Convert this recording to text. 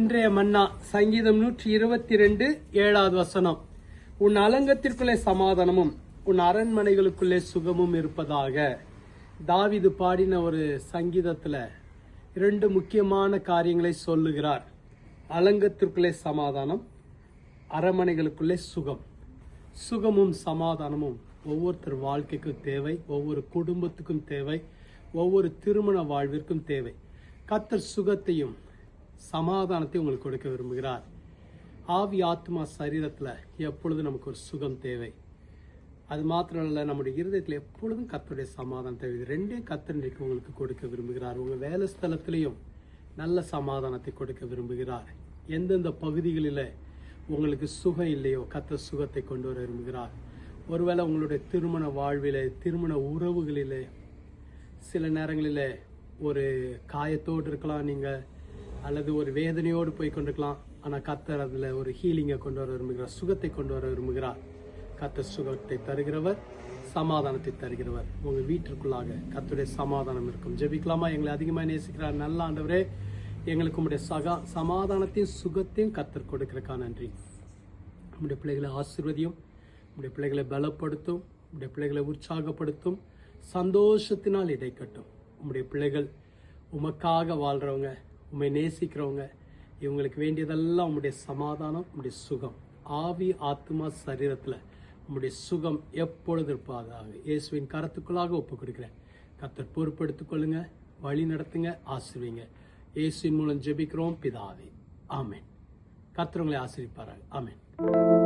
இன்றைய மன்னா சங்கீதம் 122 7வது வசனம். உன் அலங்கத்திற்குள்ளே சமாதானமும் உன் அரண்மனைகளுக்குள்ளே சுகமும் இருப்பதாக. தாவீது பாடின ஒரு சங்கீதத்துல 2 முக்கியமான காரியங்களை சொல்லுகிறார். அலங்கத்திற்குள்ளே சமாதானம், அரண்மனைகளுக்குள்ளே சுகம். சுகமும் சமாதானமும் ஒவ்வொருத்தர் வாழ்க்கைக்கும் தேவை, ஒவ்வொரு குடும்பத்துக்கும் தேவை, ஒவ்வொரு திருமண வாழ்விற்கும் தேவை. கர்த்தர் சுகத்தையும் சமாதானத்தையும் உங்களுக்கு கொடுக்க விரும்புகிறார். ஆவி ஆத்மா சரீரத்துல எப்பொழுதும் நமக்கு ஒரு சுகம் தேவை. அது மாத்திரம் இல்ல, நம்முடைய இருதயத்துல எப்பொழுதும் கர்த்தருடைய சமாதானம் தேவை. இது ரெண்டையும் கர்த்தர் இன்றைக்கு உங்களுக்கு கொடுக்க விரும்புகிறார். உங்க வேலை ஸ்தலத்திலையும் நல்ல சமாதானத்தை கொடுக்க விரும்புகிறார். எந்தெந்த பகுதிகளில உங்களுக்கு சுகம் இல்லையோ கர்த்தர் சுகத்தை கொண்டு வர விரும்புகிறார். ஒருவேளை உங்களுடைய திருமண வாழ்விலே, திருமண உறவுகளிலே சில நேரங்களிலே ஒரு காயத்தோடு இருக்கலாம் நீங்க, அல்லது ஒரு வேதனையோடு போய் கொண்டிருக்கலாம். ஆனா கர்த்தர் அதுல ஒரு ஹீலிங்கை கொண்டு வர விரும்புகிறார், சுகத்தை கொண்டு வர விரும்புகிறார். கர்த்தர் சுகத்தை தருகிறவர், சமாதானத்தை தருகிறவர். உங்க வீட்டிற்குள்ளாக கர்த்தருடைய சமாதானம் இருக்கும். ஜெபிக்கலாமா? எங்களை அதிகமாக நேசிக்கிறார் நல்ல ஆண்டவரே, எங்களுக்கு உங்களுடைய சமாதானத்தையும் சுகத்தையும் கர்த்தர் கொடுக்கிறக்கா நன்றி. உங்களுடைய பிள்ளைகளை ஆசீர்வதியும், உங்களுடைய பிள்ளைகளை பலப்படுத்தும், உங்களுடைய பிள்ளைகளை உற்சாகப்படுத்தும், சந்தோஷத்தினால் இடைக்கட்டும். உங்களுடைய பிள்ளைகள் உமக்காக வாழ்றவங்க, உண்மை நேசிக்கிறவங்க, இவங்களுக்கு வேண்டியதெல்லாம் உங்களுடைய சமாதானம், உங்களுடைய சுகம், ஆவி ஆத்மா சரீரத்துல உங்களுடைய சுகம் எப்பொழுது இருப்பதாக இயேசுவின் கரத்துக்குள்ளாக ஒப்பு கொடுக்கிறேன். கர்த்தர் பொறுப்பெடுத்துக் கொள்ளுங்க, வழி நடத்துங்க, ஆசீர்வதிங்க. இயேசுவின் மூலம் ஜெபிக்கிறோம் பிதாவே, ஆமென். கர்த்தர் உங்களை ஆசீர்வதிப்பாராக. ஆமென்.